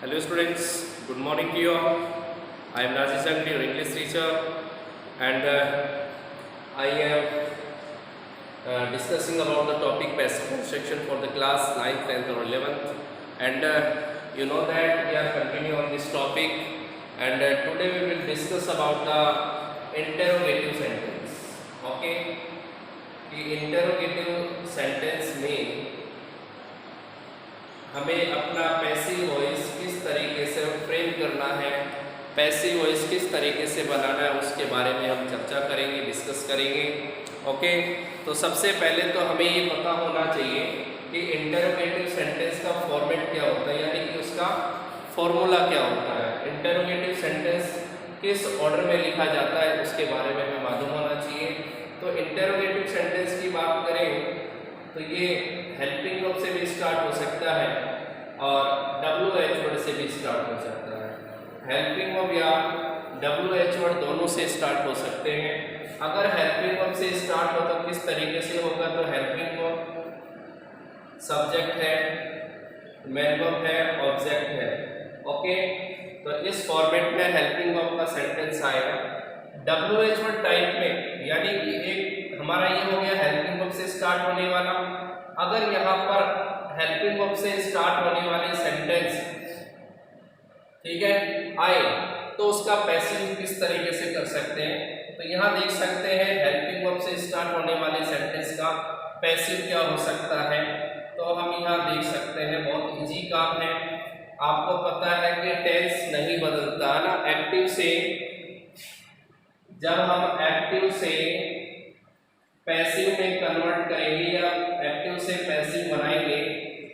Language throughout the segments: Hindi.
Hello students, good morning to you all. I am Rajesh Angli, your English teacher, and I am discussing about the topic passive construction for the class 9th, 10th or 11th, and you know that we are continuing on this topic, and today we will discuss about the interrogative sentence. Okay, the interrogative sentence में हमें अपना पैसिव वॉइस किस तरीके से फ्रेम करना है, पैसिव वॉइस किस तरीके से बनाना है, उसके बारे में हम चर्चा करेंगे, डिस्कस करेंगे। ओके, तो सबसे पहले तो हमें ये पता होना चाहिए कि इंटरोगेटिव सेंटेंस का फॉर्मेट क्या होता है, यानी कि उसका फॉर्मूला क्या होता है। इंटरोगेटिव सेंटेंस किस ऑर्डर में लिखा जाता है उसके बारे में हमें मालूम होना चाहिए। तो इंटरोगेटिव सेंटेंस की बात करें तो ये हेल्पिंग वर्ब से भी स्टार्ट हो सकता है और WH वर्ड से भी स्टार्ट हो सकता है। हेल्पिंग वर्ब या WH वर्ड दोनों से स्टार्ट हो सकते हैं। अगर हेल्पिंग वर्ब से स्टार्ट हो तो किस तरीके से होगा, तो हेल्पिंग वर्ब सब्जेक्ट है, मेन वर्ब है, ऑब्जेक्ट है। ओके, तो इस फॉर्मेट में हेल्पिंग वर्ब का सेंटेंस आएगा। WH वर्ड टाइप में, यानी कि एक हमारा ये हो गया हेल्पिंग वर्ब से स्टार्ट होने वाला। अगर यहाँ पर हेल्पिंग वर्ब से स्टार्ट होने वाले सेंटेंस ठीक है आए तो उसका पैसिव किस तरीके से कर सकते हैं, तो यहाँ देख सकते हैं हेल्पिंग वर्ब से स्टार्ट होने वाले सेंटेंस का पैसिव क्या हो सकता है। तो हम यहाँ देख सकते हैं, बहुत इजी काम है। आपको पता है कि टेंस नहीं बदलता ना, एक्टिव से जब हम एक्टिव से पैसिव में कन्वर्ट करेंगे या एक्टिव से पैसिव बनाएंगे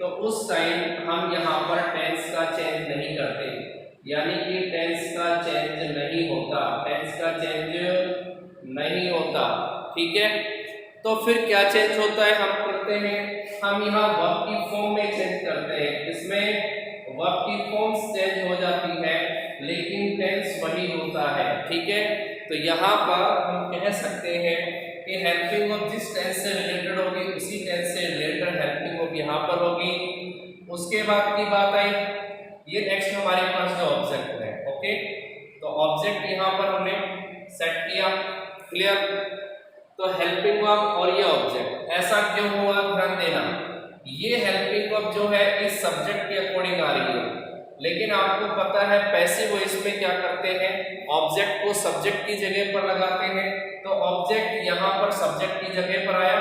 तो उस टाइम हम यहाँ पर टेंस का चेंज नहीं करते, यानी कि टेंस का चेंज नहीं होता, टेंस का चेंज नहीं होता। ठीक है, तो फिर क्या चेंज होता है, हम करते हैं, हम यहाँ वर्ब की फॉर्म में चेंज करते हैं। इसमें वर्ब की फॉर्म चेंज हो जाती है लेकिन टेंस वही होता है। ठीक है, तो यहाँ पर हम कह सकते हैं कि हेल्पिंग वर्ब जिस टेंस से रिलेटेड होगी उसी टेंस से रिलेटेड हेल्पिंग वर्ब यहाँ पर होगी। उसके बाद की बात आई, ये नेक्स्ट हमारे पास जो ऑब्जेक्ट है। ओके, तो ऑब्जेक्ट यहाँ पर हमने सेट किया, क्लियर। तो हेल्पिंग वर्ब और ये ऑब्जेक्ट ऐसा क्यों हुआ, ध्यान देना। ये हेल्पिंग वर्ब जो है इस सब्जेक्ट के अकॉर्डिंग आ रही है, लेकिन आपको पता है पैसिव वॉइस में क्या करते हैं, ऑब्जेक्ट को सब्जेक्ट की जगह पर लगाते हैं। तो ऑब्जेक्ट यहाँ पर सब्जेक्ट की जगह पर आया,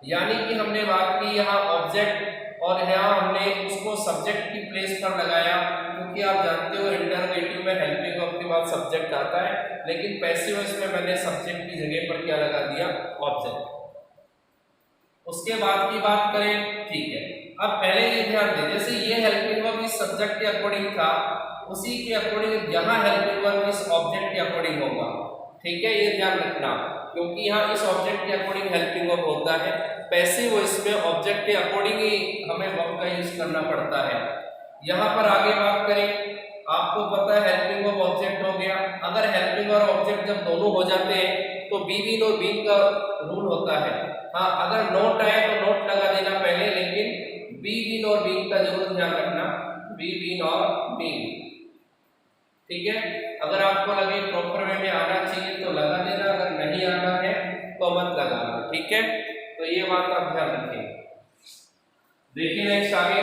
यानी कि हमने बात की यहाँ ऑब्जेक्ट और यहाँ हमने उसको सब्जेक्ट की प्लेस पर लगाया, क्योंकि आप जानते हो इंटरोगेटिव में हेल्पिंग वर्ब के बाद सब्जेक्ट आता है, लेकिन पैसिव वॉइस में मैंने सब्जेक्ट की जगह पर क्या लगा दिया, ऑब्जेक्ट। उसके बाद की बात करें, ठीक है, अब पहले ये ध्यान दें, जैसे ये हेल्पिंग वर्ब इस सब्जेक्ट के अकॉर्डिंग था, उसी के अकॉर्डिंग यहाँ हेल्पिंग वर्ब इस ऑब्जेक्ट के अकॉर्डिंग होगा। ठीक है, ये ध्यान रखना, क्योंकि यहाँ इस ऑब्जेक्ट के अकॉर्डिंग हेल्पिंग वर्ब होता है। पैसिव वॉइस में ऑब्जेक्ट के अकॉर्डिंग ही हमें वर्ब का यूज करना पड़ता है। यहाँ पर आगे बात करें, आपको पता है हेल्पिंग वर्ब ऑब्जेक्ट हो गया। अगर हेल्पिंग और ऑब्जेक्ट जब दोनों हो जाते हैं तो बी बीन और बीन का रूल होता है। हाँ, अगर नोट आए तो नोट लगा देना पहले, लेकिन बी बीन और बीन का जरूर ध्यान रखना, बी बीन और बीन। ठीक है, अगर आपको लगे प्रॉपर वे में आना चाहिए तो लगा देना, अगर नहीं आना है तो मत लगाना। ठीक है, तो ये बात आप ध्यान रखें। देखिए नेक्स्ट आगे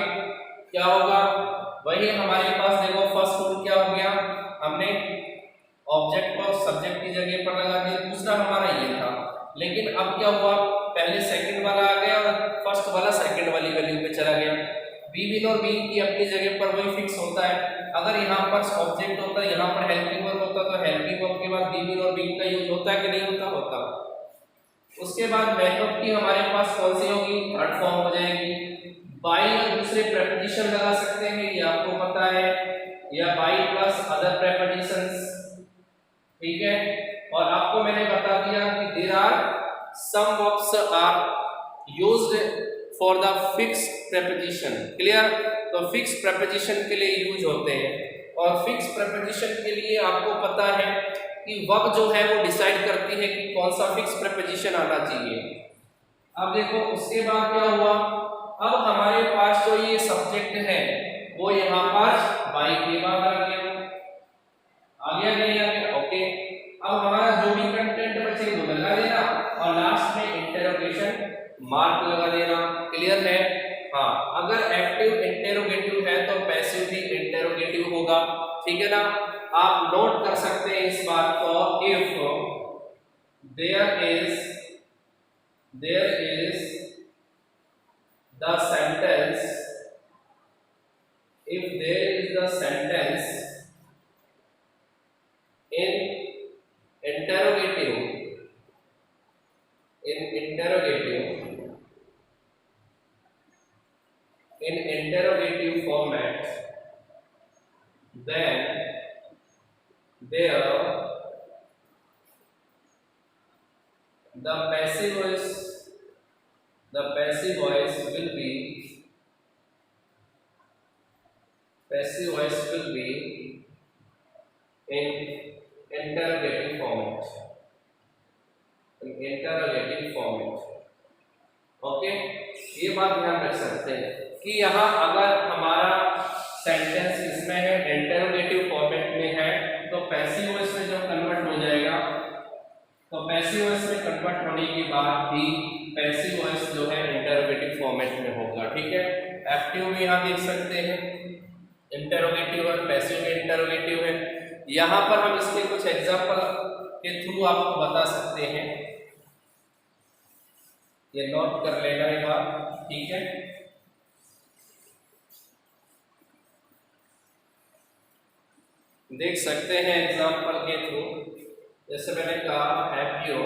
क्या होगा, वही हमारे पास देखो फर्स्ट रूल क्या हो गया, हमने ऑब्जेक्ट को सब्जेक्ट की जगह पर लगा दिया। दूसरा हमारा ये था, लेकिन अब क्या हुआ, पहले सेकंड वाला आ गया और फर्स्ट वाला सेकंड वाली वैल्यू पे चला गया। बी बीन और बीन की अपनी जगह पर वही फिक्स होता है। अगर यहाँ पर ऑब्जेक्ट होता है, यहाँ पर हेल्पिंग वर्ब होता, तो हेल्पिंग वर्ब के बाद बी बीन और बीन का यूज होता है कि नहीं होता, होता। उसके बाद मेन वर्ब की हमारे पास कौन सी होगी, थर्ड फॉर्म हो जाएगी। बाई और दूसरे प्रेपोजिशन लगा सकते हैं, ये आपको पता है, या बाई प्लस अदर प्रेपोजिशंस। ठीक है, और आपको मैंने बता दिया कि there are some verbs are used for the fix preposition, clear. तो फिक्स प्रेपोजिशन के लिए यूज होते हैं, और फिक्स प्रेपोजिशन के लिए आपको पता है कि वर्ब जो है वो डिसाइड करती है कि कौन सा फिक्स प्रेपोजिशन आना चाहिए। अब देखो उसके बाद क्या हुआ, अब हमारे पास जो ये सब्जेक्ट है वो यहाँ पर बाई के बाद आ गया नहीं आ गया? ओके, अब हमारा जो भी कंटेंट बचे वो लगा देना और लास्ट में इंटरोगेशन मार्क लगा देना। क्लियर है? हाँ, अगर एक्टिव इंटेरोगेटिव है तो पैसिव भी इंटेरोगेटिव होगा। ठीक है ना? आप नोट कर सकते हैं इस बात को, if there is the sentence, if there is the sentence in interrogative format, then there the passive voice will be in interrogative format। Okay, ये बात ध्यान रख सकते हैं कि यहाँ अगर हमारा सेंटेंस इसमें है इंटरोगेटिव फॉर्मेट में है तो पैसिव वॉइस में जब कन्वर्ट हो जाएगा तो पैसिव वॉइस में कन्वर्ट होने के बाद भी पैसिव वॉइस जो है इंटरोगेटिव फॉर्मेट में होगा। ठीक है? एक्टिव में यहाँ देख सकते हैं इंटरोगेटिव और पैसिव में इंटरोगेटिव है। यहाँ पर हम इसके कुछ एग्जांपल के थ्रू आपको बता सकते हैं, ये नोट कर लेना एक बार। ठीक है? देख सकते हैं एग्जांपल के थ्रू, जैसे मैंने कहा have you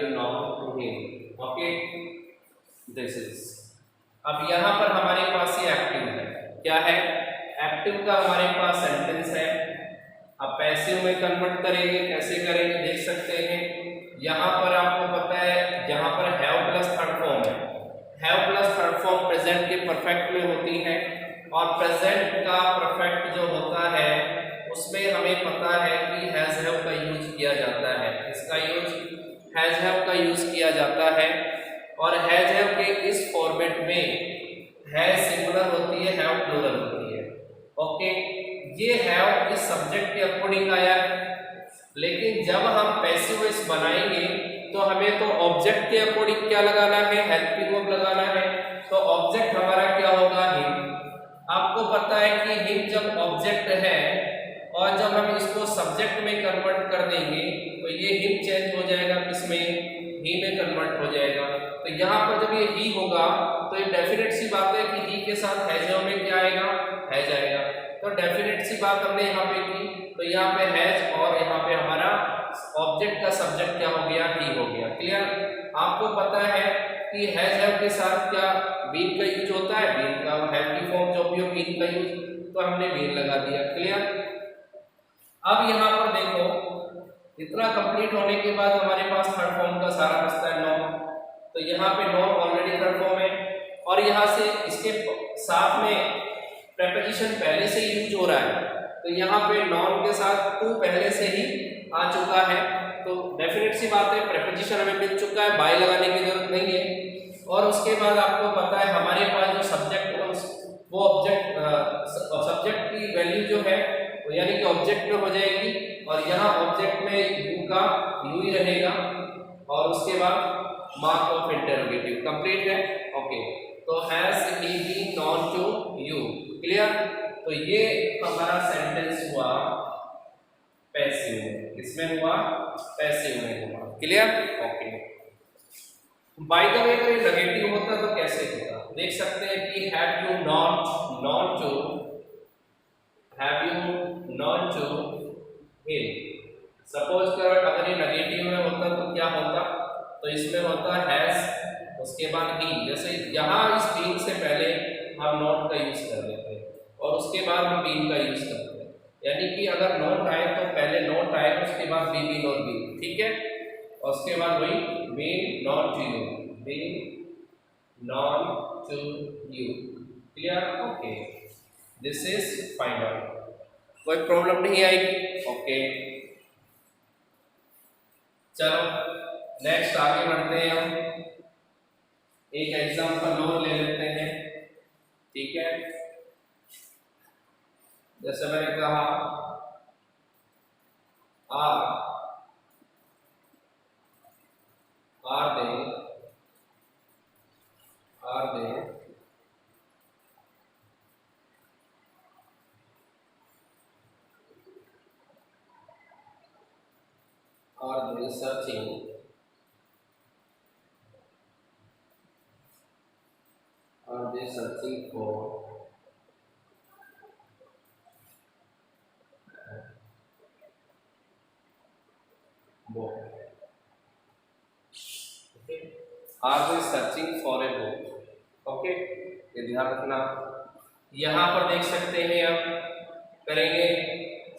known to him, okay, this is. अब यहाँ पर हमारे पास ये एक्टिव है, क्या है? एक्टिव का हमारे पास सेंटेंस है। अब पैसिव में कन्वर्ट करेंगे, कैसे करेंगे देख सकते हैं। यहाँ पर आपको पता है, यहाँ पर हैव प्लस थर्ड फॉर्म है। Have plus third form present के परफेक्ट में होती है और प्रेजेंट का परफेक्ट जो होता है उसमें हमें पता है कि हैज हैव का यूज किया जाता है। इसका यूज हैज हैव का यूज किया जाता है और हैज हैव के इस फॉर्मेट में हैज सिंगुलर होती है, हैव प्लूरल होती है। ओके, ये हैव इस सब्जेक्ट के अकॉर्डिंग आया है, लेकिन जब हम पैसिव वॉइस बनाएंगे तो हमें तो ऑब्जेक्ट के अकॉर्डिंग क्या लगाना है? हेल्पिंग वर्ब लगाना है। तो ऑब्जेक्ट हमारा क्या होगा? हिम। आपको पता है कि हिम जब ऑब्जेक्ट है और जब हम इसको सब्जेक्ट में कन्वर्ट कर देंगे तो ये हिम चेंज हो जाएगा, किसमें? ही में कन्वर्ट हो जाएगा। तो यहाँ पर जब ये ही होगा तो ये डेफिनेट सी बात है कि ही के साथ हैज में क्या आएगा? हैज आएगा। तो डेफिनेट सी बात हमने यहाँ पे की, तो यहाँ पे हैज और यहाँ पे हमारा ऑब्जेक्ट का सब्जेक्ट क्या हो गया? ही हो गया। क्लियर? आपको पता है कि हैज हैव के साथ क्या बीन का यूज होता है? बीन का हैव की फॉर्म जो भी हो बीन का यूज, तो हमने बीन लगा दिया। क्लियर? अब यहाँ पर देखो, इतना कंप्लीट होने के बाद हमारे पास थर्ड फॉर्म का सारा बचता है नॉन। तो यहाँ पे नॉन ऑलरेडी थर्ड फॉर्म है और यहाँ से इसके साथ में प्रेपोजिशन पहले से ही यूज हो रहा है, तो यहाँ पे नॉन के साथ टू पहले से ही आ चुका है। तो डेफिनेट सी बात है प्रेपोजिशन हमें मिल चुका है, बाय लगाने की जरूरत नहीं है। और उसके बाद आपको पता है हमारे पास जो सब्जेक्ट है वो सब्जेक्ट की वैल्यू जो है तो यानी कि ऑब्जेक्ट में हो जाएगी और यहाँ ऑब्जेक्ट में यू का यू ही रहेगा और उसके बाद मार्क ऑफ इंटरोगेटिव। कंप्लीट है? ओके, तो has he been known to you. Clear? तो ये हमारा सेंटेंस हुआ पैसिव में। किसमें हुआ? पैसिव में हुआ। Clear? Okay. By the way अगर नेगेटिव होता तो कैसे होता? देख सकते हैं कि have you not to him. Suppose कर अगर ये नेगेटिव में होता तो क्या होता? तो इसमें होता हैज, उसके बाद ही। जैसे यहाँ इस बीन से पहले हम नॉट का यूज कर लेते हैं और उसके बाद हम बीन का यूज करते हैं, यानी कि अगर नॉट आए तो पहले नॉट आए उसके बाद बी बीन और बी। ठीक है? और उसके बाद वही been not to you, been not to you. Clear? Okay, this is final. कोई प्रॉब्लम नहीं आएगी। ओके, चलो नेक्स्ट आगे बढ़ते हैं, हम एक एग्जांपल और ले लेते हैं। ठीक है, जैसे मैंने कहा are they searching for book? Okay, are they searching for a book? Okay, ये ध्यान रखना। यहाँ पर देख सकते हैं, हम करेंगे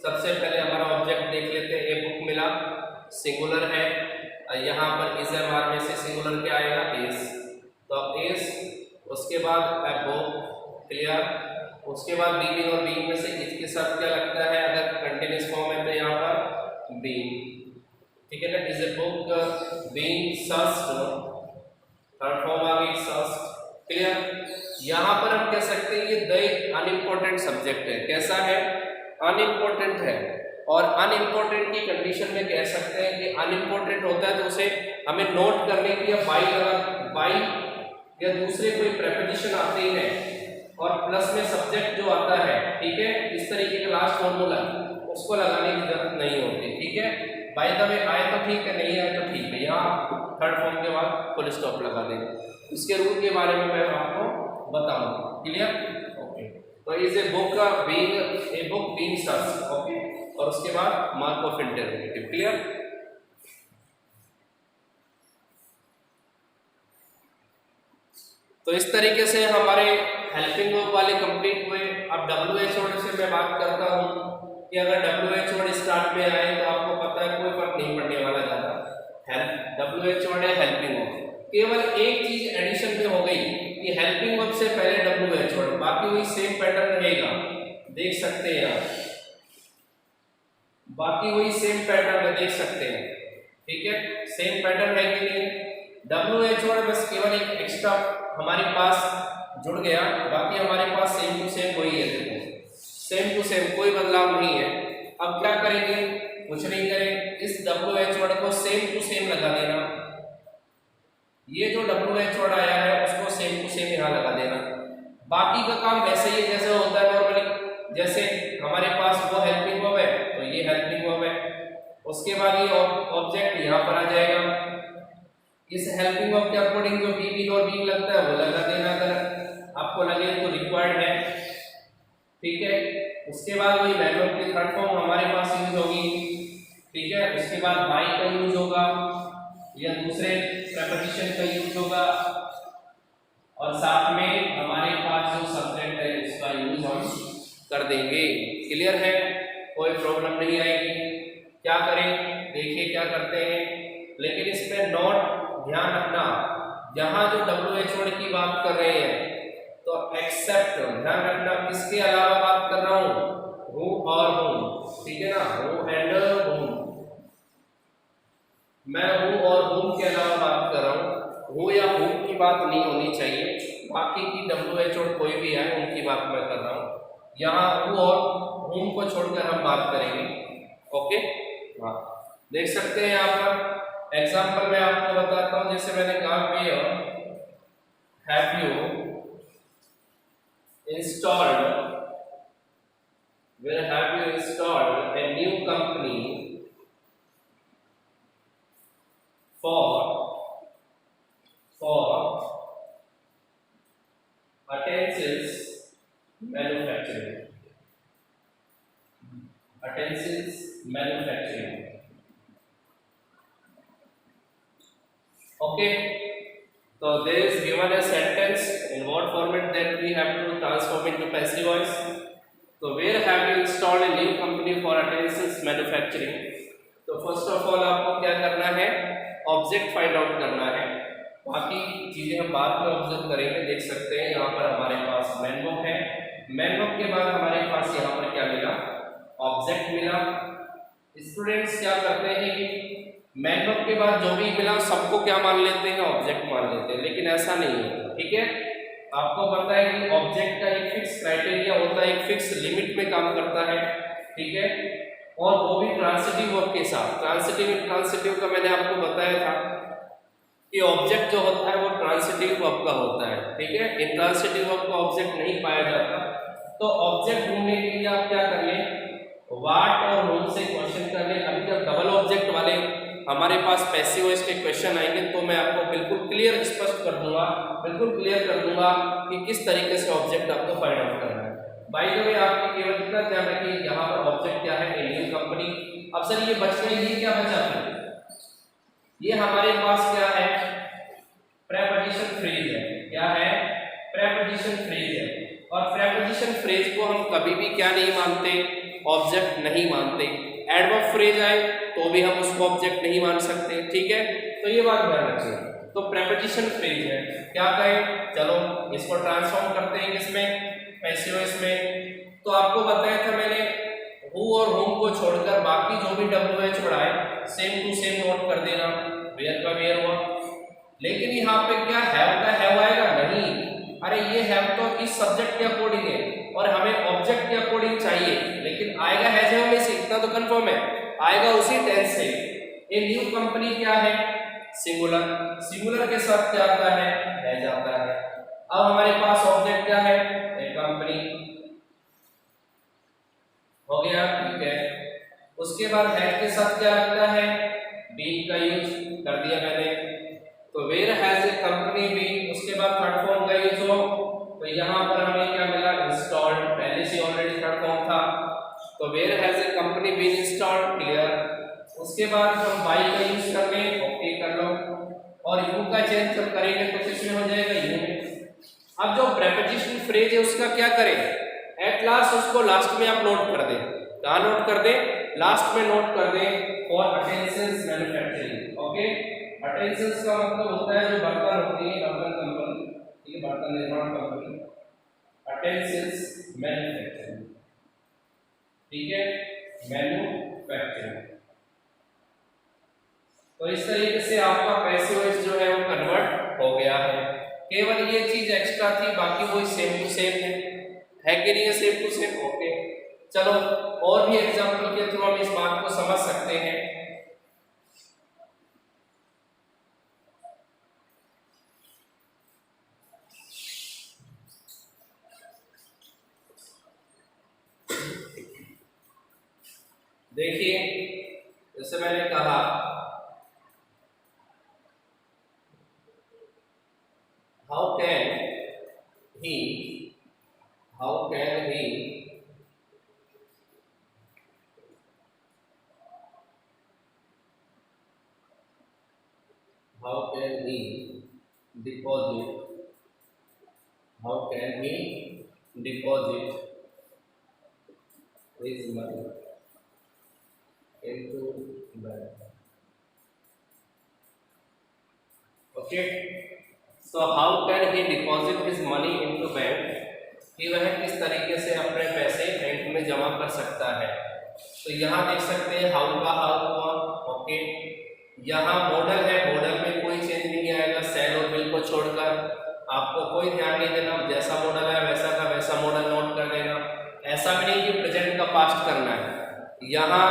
सबसे पहले हमारा ऑब्जेक्ट देख लेते हैं। ए बुक मिला, सिंगुलर है, और यहाँ पर इस एम में से सिंगुलर क्या आएगा, इस, तो अब इस, उसके बाद ए बुक, क्लियर। उसके बाद बीइंग और बीइंग में से इसके साथ क्या लगता है, अगर कंटिन्यूअस फॉर्म है तो यहाँ पर बीइंग, ठीक है ना। Is a book being searched, third form आ गई सर्च्ड, क्लियर। यहाँ पर हम कह सकते हैं ये द अनइम्पोर्टेंट सब्जेक्ट है। कैसा है, अनइम्पोर्टेंट है। और अनइम्पोर्टेंट की कंडीशन में कह सकते हैं कि अनइम्पोर्टेंट होता है तो उसे हमें नोट करने की या बाई या दूसरे कोई प्रेपोजिशन आते ही है, और प्लस में सब्जेक्ट जो आता है, ठीक है, इस तरीके का लास्ट फॉर्मूला उसको लगाने की जरूरत नहीं होती। ठीक है, बाय द वे आए तो ठीक है, नहीं आए तो ठीक है, यहाँ थर्ड फॉर्म के बाद फुल स्टॉप लगा देंगे। इसके रूल के बारे में मैं आपको बताऊंगा, क्लियर। ओके, तो is a book being searched, okay, और उसके बाद मार्क ऑफ इंटररोगेटिव, क्लियर। तो इस तरीके से हमारे हेल्पिंग वर्ब वाले कंप्लीट हुए। अब डब्ल्यू वर्ड से मैं बात करता हूँ कि अगर डब्ल्यू वर्ड स्टार्ट में आए तो आपको पता है कोई फर्क नहीं पड़ने वाला ज़्यादा। डब्ल्यू वर्ड है हेल्पिंग वर्ब, केवल एक चीज एडिशन में हो गई कि हेल्पिंग वर्ब से पहले डब्ल्यू वर्ड, बाकी वही सेम पैटर्न रहेगा, देख सकते हैं आप, बाकी वही सेम पैटर्न में देख सकते हैं। ठीक है, सेम पैटर्न है कि नहीं। डब्ल्यू वर्ड बस केवल एक एक्स्ट्रा हमारे पास जुड़ गया, बाकी हमारे पास सेम टू सेम वही है। देखो सेम टू सेम, कोई बदलाव नहीं है। अब क्या करेंगे, कुछ नहीं करें, इस डब्ल्यू वर्ड को सेम टू सेम लगा देना। ये जो डब्ल्यू वर्ड आया है उसको सेम टू सेम यहाँ लगा देना। बाकी का काम वैसे ही जैसे होता है नॉर्मली, जैसे हमारे पास वो हेल्पिंग वर्ब है तो ये हेल्पिंग वर्ब है, उसके बाद ये ऑब्जेक्ट यहाँ पर आ जाएगा। इस हेल्पिंग वर्ब के अकॉर्डिंग जो बी और बी लगता है वो लगा देना अगर आपको लगे तो रिक्वायर्ड है। ठीक है, उसके बाद वही मैन वर्ब की थर्ड फॉर्म हमारे पास यूज होगी। ठीक है, उसके बाद बाई का यूज होगा या दूसरे प्रेपोजिशन का यूज होगा, और साथ में हमारे पास जो सब्जेक्ट है उसका यूज हम कर देंगे। क्लियर है, कोई प्रॉब्लम नहीं आएगी। क्या करें, देखिए क्या करते हैं, लेकिन इसमें नोट ध्यान रखना, जहां जो डब्ल्यू वर्ड की बात कर रहे हैं तो एक्सेप्ट ध्यान रखना, किसके अलावा बात कर रहा हूं, हूं और हूं। ठीक है ना, हूं एंड हूं, मैं हूं और हूं के अलावा बात कर रहा हूं। हूं या हूं की बात नहीं होनी चाहिए, बाकी की डब्ल्यू वर्ड कोई भी है उनकी बात मैं कर रहा हूं। यहाँ हूं और हूं को छोड़कर हम बात करेंगे। ओके, हाँ, देख सकते हैं यहाँ पर एग्जाम्पल मैं आपको बताता हूं। जैसे मैंने कहा have you installed, where have you installed a new company for utensils manufacturing, utensils manufacturing। Okay, so there is given a sentence in what format that we have to transform into passive voice. So where have you installed a new company for utensils manufacturing? तो फर्स्ट ऑफ ऑल आपको क्या करना है, ऑब्जेक्ट फाइंड आउट करना है, बाकी चीजें हम बाद में ऑब्जर्व करेंगे। देख सकते हैं यहाँ पर हमारे पास मैन वर्ब है, मैन वर्ब के बाद हमारे पास यहाँ पर क्या मिला, ऑब्जेक्ट मिला। स्टूडेंट्स क्या करते हैं कि मैन के बाद जो भी मिला सबको क्या मान लेते हैं, ऑब्जेक्ट मान लेते हैं, लेकिन ऐसा नहीं है। ठीक है, आपको पता है कि ऑब्जेक्ट का एक फिक्स क्राइटेरिया होता है, एक फिक्स लिमिट में काम करता है। ठीक है, और वो भी ट्रांसिटिव वर्ब के साथ। ट्रांसिटिव इंट्रांसिटिव का मैंने आपको बताया था कि ऑब्जेक्ट जो होता है वो ट्रांसिटिव वर्ब का होता है। ठीक है, इंट्रांसिटिव वर्ब का ऑब्जेक्ट नहीं पाया जाता। तो ऑब्जेक्ट ढूंढने के लिए आप क्या कर लें, व्हाट और होम से क्वेश्चन कर लें। अभी जब डबल ऑब्जेक्ट वाले हमारे पास पैसिव वॉइस के क्वेश्चन आएंगे तो मैं आपको बिल्कुल क्लियर स्पष्ट कर दूंगा, बिल्कुल क्लियर कर दूंगा कि किस तरीके से ऑब्जेक्ट आपको फाइंड आउट करना है। बाय द वे आपकी केवल इतना ध्यान रखिए, यहाँ पर ऑब्जेक्ट क्या है, एलियन कंपनी। अब सर ये बच गई, ये क्या बचा फिर, ये हमारे पास क्या है, प्रेपोजिशन फ्रेज है। क्या है, प्रेपोजिशन फ्रेज है। और प्रेपोजिशन फ्रेज को हम कभी भी क्या नहीं मानते, ऑब्जेक्ट नहीं मानते। एडवर्ब फ्रेज आए तो भी हम उसको ऑब्जेक्ट नहीं मान सकते। ठीक है, तो ये बात ध्यान रखिए। तो प्रेपोजिशन फ्रेज है, क्या कहें, चलो इसको ट्रांसफॉर्म करते हैं किसमें, पैसिव वॉइस में। तो आपको बताया था मैंने, हु और होम को छोड़कर बाकी जो भी WH बढ़ाए सेम टू सेम नोट कर देना, वेयर का वेयर हुआ। लेकिन यहाँ पे क्या हैव का हैव आएगा, नहीं, अरे ये हैव तो इस सब्जेक्ट के अकॉर्डिंग है और हमें ऑब्जेक्ट के अकॉर्डिंग चाहिए, लेकिन आएगा हैज हैव में से, इतना तो कंफर्म है, आएगा उसी टेंस से। ए न्यू कंपनी क्या है, सिंगुलर, सिंगुलर के साथ क्या आता है, हैज आता है। अब हमारे पास ऑब्जेक्ट क्या है, ए कंपनी, हो गया। ठीक है, उसके बाद हैज के साथ क्या लगता है, बीइंग का यूज कर दिया मैंने। तो where has a company been, उसके बाद थर्ड फॉर्म का यूज हो, तो यहाँ पर हमें क्या मिला, इंस्टॉल्ड, पहले से ऑलरेडी थर्ड फॉर्म था। तो where has a company been installed, clear. उसके बाद हम बाई का यूज कर लें, ओके कर लो, और यू का चेंज जब करेंगे तो किसमें हो जाएगा, यू में। अब जो प्रेपोजिशन फ्रेज है उसका क्या करें, एट लास्ट उसको लास्ट में आप नोट कर दें। कहाँ नोट कर दें, लास्ट में नोट कर दें, for attentions manufacturing. Okay, attentions का मतलब होता है जो बर्तन होती है, बर्तन कंपनी, ठीक है, बर्तन निर्माण कंपनी, अटेंशंस मैन्युफैक्चरिंग। ठीक है, मैन्युफैक्चरिंग। तो इस तरीके से आपका पैसिव वॉइस जो है वो कन्वर्ट हो गया है। केवल ये चीज एक्स्ट्रा थी, बाकी वही सेम टू सेम है कि नहीं है, सेम टू सेम। ओके, चलो और भी एग्जांपल के थ्रू हम इस बात को समझ सकते हैं। देखिए, जैसे मैंने कहा, how can he deposit his money into bank. Okay, so how can he deposit his money into bank, कि वह किस तरीके से अपने पैसे बैंक में जमा कर सकता है। तो यहाँ देख सकते हैं हाउ का हाउ हुआ। ओके, यहाँ मॉडल है, मॉडल में कोई चेंज नहीं आएगा, सेल और बिल को छोड़कर। आपको कोई ध्यान नहीं देना, जैसा मॉडल है वैसा का वैसा मॉडल नोट कर देना। ऐसा भी नहीं कि प्रेजेंट का पास्ट करना है। यहाँ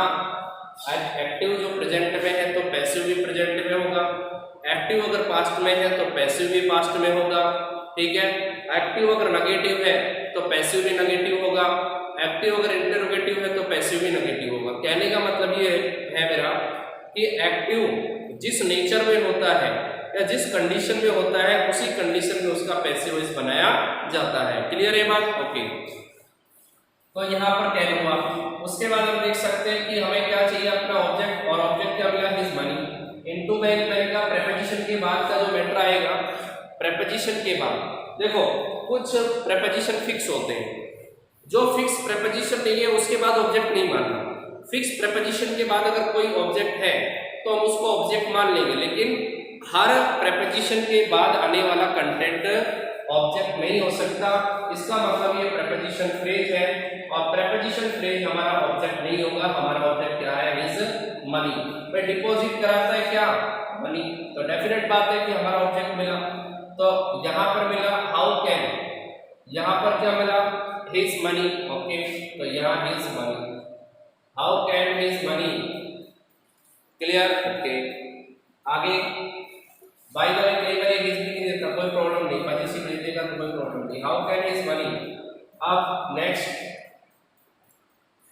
एक्टिव जो प्रेजेंट में है तो पैसिव भी प्रेजेंट में होगा, एक्टिव अगर पास्ट में है तो पैसिव भी पास्ट में होगा। ठीक है, एक्टिव अगर नेगेटिव है तो पैसिव भी नेगेटिव होगा, एक्टिव अगर इंटरोगेटिव है तो पैसिव भी नेगेटिव होगा। कहने का मतलब ये है मेरा कि एक्टिव जिस नेचर में होता है या जिस कंडीशन में होता है उसी कंडीशन में उसका पैसिव वॉइस बनाया जाता है। क्लियर है बात? ओके, तो यहाँ पर क्या हुआ, उसके बाद हम देख सकते हैं कि हमें क्या चाहिए, अपना ऑब्जेक्ट, और ऑब्जेक्ट क्या मिला, his money into bank. Bank का प्रेपोजिशन के बाद का जो मैटर आएगा, प्रेपोजिशन के बाद देखो कुछ प्रेपोजिशन फिक्स होते हैं, जो फिक्स प्रेपोजिशन नहीं है उसके बाद ऑब्जेक्ट नहीं मानना। फिक्स प्रेपोजिशन के बाद अगर कोई ऑब्जेक्ट है तो हम उसको ऑब्जेक्ट मान लेंगे, लेकिन हर प्रेपोजिशन के बाद आने वाला कंटेंट ऑब्जेक्ट नहीं हो सकता। इसका मतलब ये प्रेपोजिशन फ्रेज है और प्रेपोजिशन फ्रेज हमारा ऑब्जेक्ट नहीं होगा। हमारा ऑब्जेक्ट क्या है, इज मनी, भाई डिपॉजिट कराता है क्या, मनी, तो डेफिनेट बात है कि हमारा ऑब्जेक्ट मिला। तो यहाँ पर मिला हाउ कैन, यहाँ पर क्या मिला, हिज मनी, ओके, तो यहाँ his money, how can his money, clear, okay. आगे बाय द वे कई बार हिज भी नहीं देता, कोई प्रॉब्लम नहीं, पॉजिटिव नहीं देगा तो कोई प्रॉब्लम नहीं, हाउ कैन हिज मनी। अब नेक्स्ट,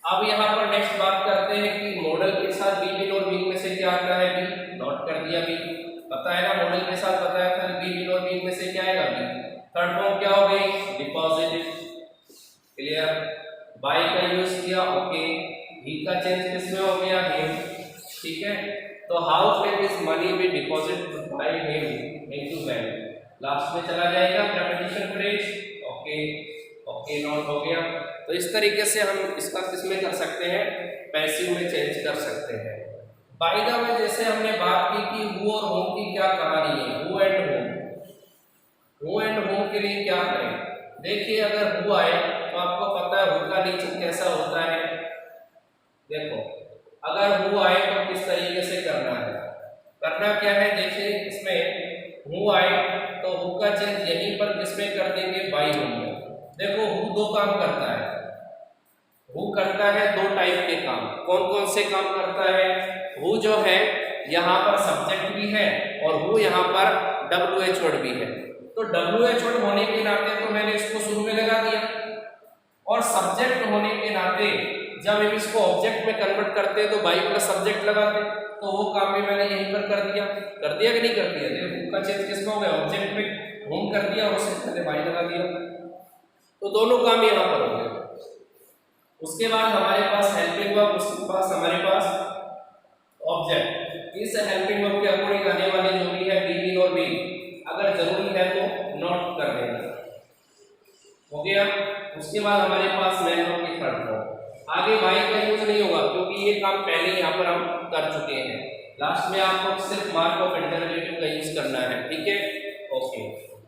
अब यहाँ पर नेक्स्ट बात करते हैं कि मॉडल के साथ बी बिन और बिन में से क्या आता है, बी, नोट कर दिया, बी पता है ना, मॉडल के साथ बताया था बी बिन और बिन में से क्या आएगा, बी। थर्ड फॉर्म क्या हो गई, डिपॉजिट, क्लियर, बाय का यूज किया, ओके, ही का चेंज किसमें हो गया, हिम, ठीक है। तो how can his money B deposit by him into bank, last में चला जाएगा preposition phrase, okay, okay, note हो गया। तो इस तरीके से हम इसका किसमें कर सकते हैं, पैसिव में चेंज कर सकते हैं। बाय द वे जैसे हमने बात की कि हु और होम की क्या कहानी है, who and home, who and home के लिए क्या करें, देखिए अगर हु आए तो आपको पता है हु का नेचर कैसा होता है, देखो अगर हु आए तो किस तरीके से करना है, करना क्या है, देखिए इसमें हु आए तो हु का चेंज यहीं पर किसमें कर देंगे, बाय होम में। देखो हु दो काम करता है, हु करता है दो टाइप के काम, कौन कौन से काम करता है, हु जो है यहाँ पर सब्जेक्ट भी है और हु यहाँ पर WH वर्ड भी है। तो WH वर्ड होने के नाते तो मैंने इसको शुरू में लगा दिया, और सब्जेक्ट होने के नाते जब हम इसको ऑब्जेक्ट में कन्वर्ट करते हैं तो बाई प्लस सब्जेक्ट लगाते, तो वो काम भी मैंने यहीं पर कर दिया कि नहीं कर दिया, देखो का चेंज किसमें हो गया, ऑब्जेक्ट में होम कर दिया और उससे पहले बाई लगा दिया, तो दोनों काम यहाँ पर हो गए। उसके बाद हमारे पास हेल्पिंग वर्ब, उसके पास हमारे पास ऑब्जेक्ट, इस हेल्पिंग वर्ब के अकॉर्डिंग आने वाले जो भी है बी बिन और बी, अगर जरूरी है तो नोट कर देना, हो गया। उसके बाद हमारे पास मैन वर्ब की थर्ड फॉर्म, आगे बाई का यूज नहीं होगा क्योंकि ये काम पहले यहाँ पर हम कर चुके हैं, लास्ट में आपको सिर्फ मार्क ऑफ इंटररोगेटिव का यूज करना है, ठीक है, ओके।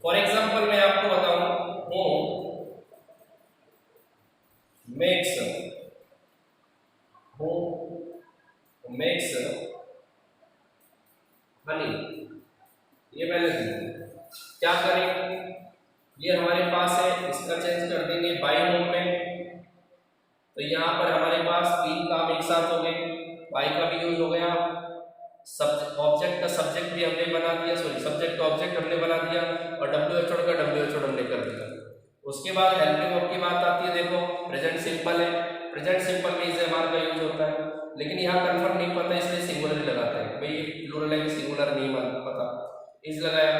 फॉर एग्जांपल मैं आपको बताऊं, home makes, home makes Honey, ये मैंने क्या करें, ये हमारे पास है, इसका चेंज कर देंगे बाय होम में, तो यहाँ पर हमारे पास तीन काम एक साथ हो गए, बाय का भी यूज हो गया, ऑब्जेक्ट का सब्जेक्ट भी हमने बना दिया, सॉरी सब्जेक्ट का ऑब्जेक्ट हमने बना दिया, और WH वर्ड का WH वर्ड हमने कर दिया। उसके बाद हेल्पिंग वर्ब की बात आती है, देखो प्रेजेंट सिंपल है, प्रेजेंट सिंपल में इज एम आर का यूज होता है, लेकिन यहाँ कंफर्म नहीं पता इसलिए सिंगुलर लगाते हैं, भाई प्लूरल है कि सिंगुलर नहीं पता, इज लगाया।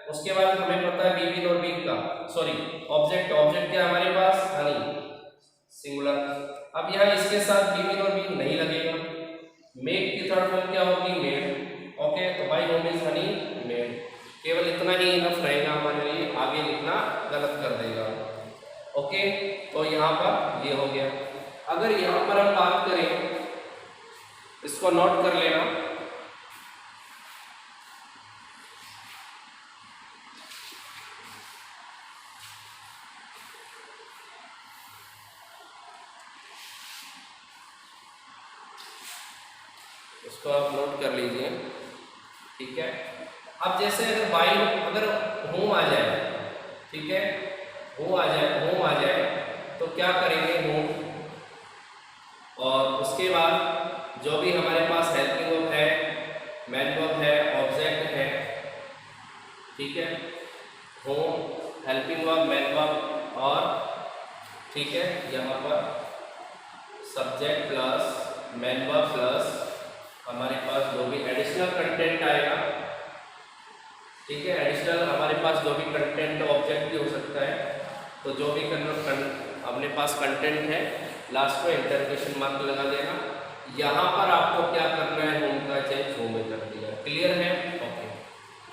उसके बाद हमें पता है बी बिन और बिन का, सॉरी ऑब्जेक्ट, ऑब्जेक्ट क्या हमारे पास, हनी, सिंगुलर। अब यहाँ इसके साथ बी बिन और बिन नहीं लगेगा, मेक की थर्ड फॉर्म क्या होगी, मेड, ओके, तो by whom is honey made, केवल इतना ही इनफ रहेगा हमारे लिए, आगे लिखना गलत कर देगा, ओके। तो यहाँ पर ये हो गया। अगर यहाँ पर हम बात करें, इसको नोट कर लेना, इसको आप नोट कर लीजिए, ठीक है। अब जैसे अगर बाई, अगर होम आ जाए, ठीक है, होम आ जाए तो क्या करेंगे, होम, और उसके बाद जो भी हमारे पास हेल्पिंग वर्ब है, मैन वर्ब है, ऑब्जेक्ट है, ठीक है, home, helping verb, man verb, और ठीक है यहाँ पर subject plus man verb plus हमारे पास जो भी एडिशनल कंटेंट आएगा, ठीक है, एडिशनल हमारे पास जो भी कंटेंट ऑब्जेक्ट भी हो सकता है, तो जो भी अपने पास कंटेंट है लास्ट में इंटररोगेशन मार्क लगा देना। यहाँ पर आपको क्या करना है, होम का चेंज होम में कर दिया, क्लियर है, ओके।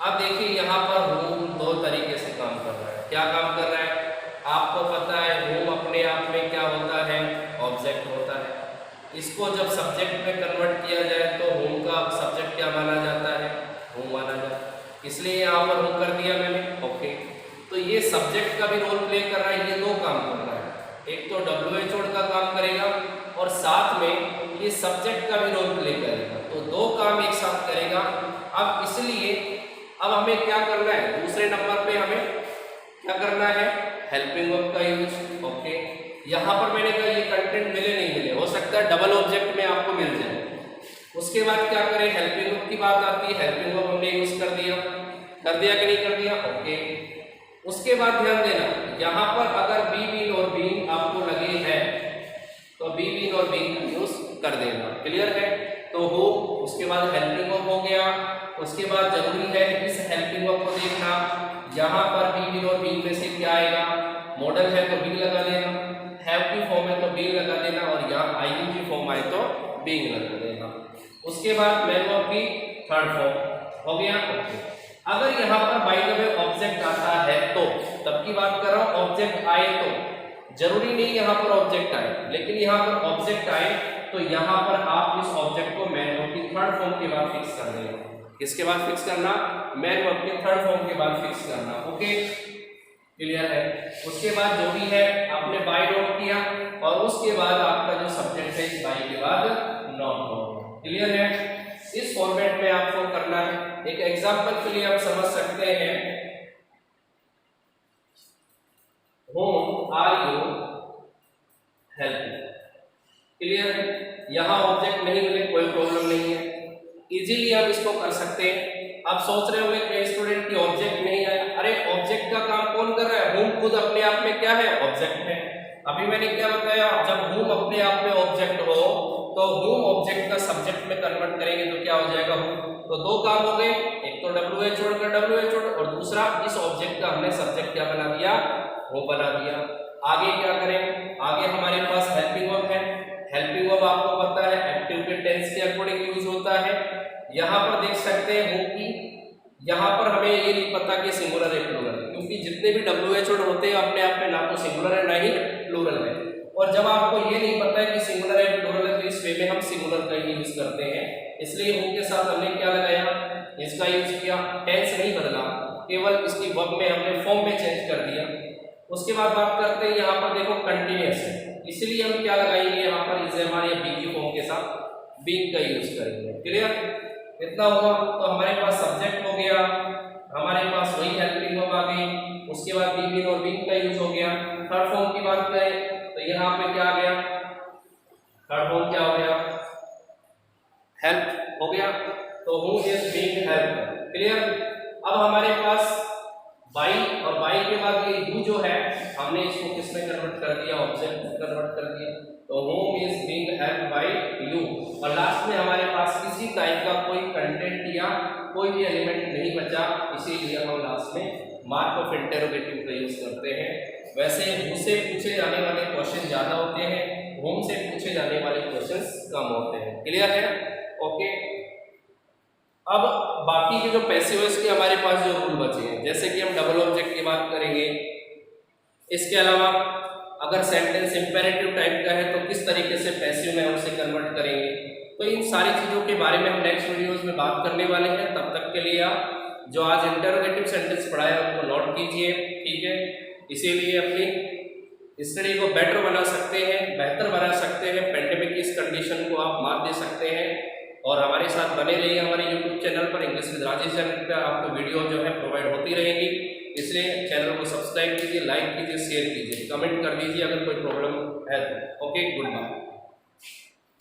अब देखिए यहाँ पर होम दो तरीके से काम कर रहा है, क्या काम कर रहा है, आपको पता है होम अपने आप में क्या होता है, ऑब्जेक्ट होता है, इसको जब सब्जेक्ट में कन्वर्ट किया जाए तो होम का सब्जेक्ट क्या माना जाता है, होम माना जाता है, इसलिए यहाँ पर होम कर दिया मैंने, ओके। तो ये सब्जेक्ट का भी रोल प्ले कर रहा है, ये दो काम कर रहा है, एक तो WH वर्ड का काम करेगा और साथ में ये सब्जेक्ट का भी रोल प्ले करेगा, हमें क्या करना है, दूसरे नंबर पे हमें क्या करना है, हेल्पिंग वर्ब का यूज। ओके, यहाँ पर मैंने कहा ये कंटेंट मिले नहीं मिले, हो सकता है डबल ऑब्जेक्ट में आपको मिल जाए। उसके बाद क्या करें, हेल्पिंग वर्ब की बात आती है, हेल्पिंग वर्ब हमने यूज कर दिया कि नहीं कर दिया। ओके, उसके बाद ध्यान देना, यहाँ पर अगर बी बीन और बीइंग आपको लगे हैं तो बी बीन और बीइंग का यूज कर देना। क्लियर है? तो हो, उसके बाद हेल्पिंग वर्ब हो गया। उसके बाद जरूरी है इस हेल्पिंग वर्ब को देखना, यहाँ पर बी बीन और बीइंग में से क्या आएगा, मॉडल है तो बी लगा देना, हैव की फॉर्म है तो बी लगा देना, और यहाँ आईएनजी फॉर्म आए तो बीइंग लगा देना। उसके बाद मेन वर्ब की थर्ड फॉर्म हो गया। ओके, अगर यहाँ पर बाय द वे ऑब्जेक्ट आता है तो, तब की बात कर रहा हूँ, ऑब्जेक्ट आए तो, जरूरी नहीं यहाँ पर ऑब्जेक्ट आए, लेकिन यहाँ पर ऑब्जेक्ट आए तो यहाँ पर आप इस ऑब्जेक्ट को मैन वर्ब की थर्ड फॉर्म के बाद फिक्स कर देना। किसके बाद फिक्स करना, मैन वर्ब की थर्ड फॉर्म के बाद फिक्स करना। ओके, क्लियर है? उसके बाद जो भी है आपने बाय नोट किया, और उसके बाद आपका जो सब्जेक्ट है बाय के बाद नॉट होगा। क्लियर है? इस फॉर्मेट में आपको करना है। एक एग्जांपल के लिए आप समझ सकते हैं, whom are you helping. Clear है? यहाँ ऑब्जेक्ट नहीं मिले कोई प्रॉब्लम नहीं है, इजीली आप इसको कर सकते हैं। आप सोच रहे होंगे कि स्टूडेंट की ऑब्जेक्ट नहीं आया, अरे ऑब्जेक्ट का काम कौन कर रहा है, होम खुद अपने आप में क्या है, ऑब्जेक्ट है। अभी मैंने क्या बताया, जब होम अपने आप में ऑब्जेक्ट हो तो होम ऑब्जेक्ट का सब्जेक्ट में कन्वर्ट करेंगे तो क्या हो जाएगा, होम। तो दो काम हो गए, एक तो WH छोड़कर WH छोड़, और दूसरा इस ऑब्जेक्ट का हमने सब्जेक्ट क्या बना दिया, वो बना दिया। आगे क्या करें, आगे हमारे पास हेल्पिंग वर्ब है। हेल्पिंग वर्ब आपको पता है एक्टिव के टेंस के अकॉर्डिंग यूज होता है। यहाँ पर देख सकते हैं हो की, यहाँ पर हमें ये नहीं पता कि सिंगुलर है प्लूरल है, क्योंकि जितने भी WH वर्ड होते हैं अपने आप में ना तो सिंगुलर है ना ही प्लूरल है। और जब आपको ये नहीं पता है कि सिंगुलर है प्लूरल है तो इस वे में हम सिंगुलर का ही यूज करते हैं। इसलिए हो के साथ हमने क्या लगाया, इसका यूज किया, टेंस नहीं बदला, केवल इसकी वर्ब में हमने फॉर्म में चेंज कर दिया। उसके बाद बात करते हैं, यहाँ पर देखो कंटिन्यूअस है, इसलिए हम क्या लगाएंगे, यहाँ पर इज एम आर या बी की फॉर्म के साथ बीइंग का यूज करेंगे। क्लियर? इतना हुआ तो हमारे पास सब्जेक्ट हो गया, हमारे पास वही हेल्पिंग वर्ब आ गई, उसके बाद बी बीन और बीइंग का यूज हो गया। थर्ड फॉर्म की बात करें तो यहाँ पे क्या आ गया, थर्ड फॉर्म क्या हो गया, हेल्प हो गया, तो who is being help. Clear? अब हमारे पास बाई, और बाई के बाद ये यू जो है हमने इसको किसमें कन्वर्ट कर दिया, ऑब्जेक्ट में कन्वर्ट कर दिया, तो home is being helped bye you. और लास्ट में हमारे पास किसी टाइप का कोई कंटेंट या कोई भी एलिमेंट नहीं बचा, इसीलिए हम लास्ट में मार्क ऑफ इंटरोगेटिव का यूज करते हैं। वैसे हु से पूछे जाने वाले क्वेश्चन ज्यादा होते हैं, होम से पूछे जाने वाले क्वेश्चंस कम होते हैं। क्लियर है? ओके, अब बाकी के जो पैसिव वॉइस के हमारे पास जो रूल बचे हैं, जैसे कि हम डबल ऑब्जेक्ट की बात करेंगे, इसके अलावा अगर सेंटेंस इंपेरेटिव टाइप का है तो किस तरीके से पैसिव में हम उसे कन्वर्ट करेंगे, तो इन सारी चीज़ों के बारे में हम नेक्स्ट वीडियोस में बात करने वाले हैं। तब तक के लिए आप जो आज इंटरोगेटिव सेंटेंस पढ़ाया उनको नोट कीजिए, ठीक है? इसीलिए अपनी स्टडी को बेटर बना सकते हैं, बेहतर बना सकते हैं, पेंडेमिक की इस कंडीशन को आप मात दे सकते हैं। और हमारे साथ बने रहिए हमारे यूट्यूब चैनल पर, इंग्लिश विद राजेश चैनल पर आपको वीडियो जो है प्रोवाइड होती रहेगी। इसलिए चैनल को सब्सक्राइब कीजिए, लाइक कीजिए, शेयर कीजिए, कमेंट कर दीजिए अगर कोई प्रॉब्लम है तो। Okay, good bye.